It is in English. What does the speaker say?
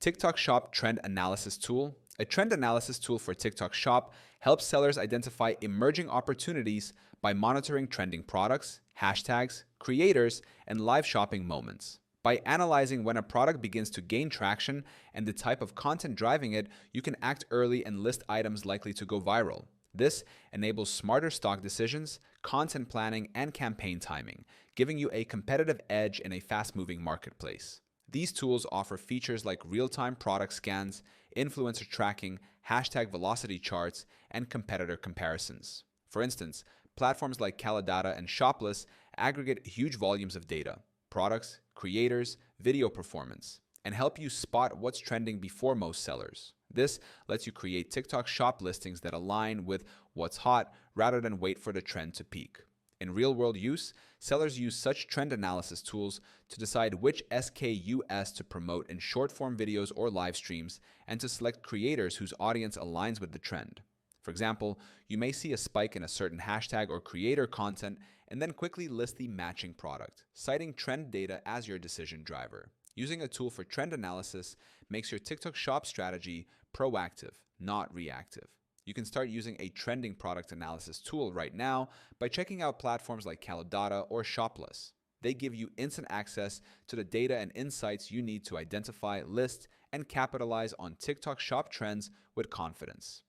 TikTok Shop Trend Analysis Tool. A trend analysis tool for TikTok Shop helps sellers identify emerging opportunities by monitoring trending products, hashtags, creators, and live shopping moments. By analyzing when a product begins to gain traction and the type of content driving it, you can act early and list items likely to go viral. This enables smarter stock decisions, content planning, and campaign timing, giving you a competitive edge in a fast-moving marketplace. These tools offer features like real-time product scans, influencer tracking, hashtag velocity charts, and competitor comparisons. For instance, platforms like Calidata and Shopless aggregate huge volumes of data, products, creators, video performance, and help you spot what's trending before most sellers. This lets you create TikTok Shop listings that align with what's hot rather than wait for the trend to peak. In real-world use, sellers use such trend analysis tools to decide which SKUs to promote in short-form videos or live streams and to select creators whose audience aligns with the trend. For example, you may see a spike in a certain hashtag or creator content and then quickly list the matching product, citing trend data as your decision driver. Using a tool for trend analysis makes your TikTok Shop strategy proactive, not reactive. You can start using a trending product analysis tool right now by checking out platforms like Calidata or Shopless. They give you instant access to the data and insights you need to identify, list, and capitalize on TikTok Shop trends with confidence.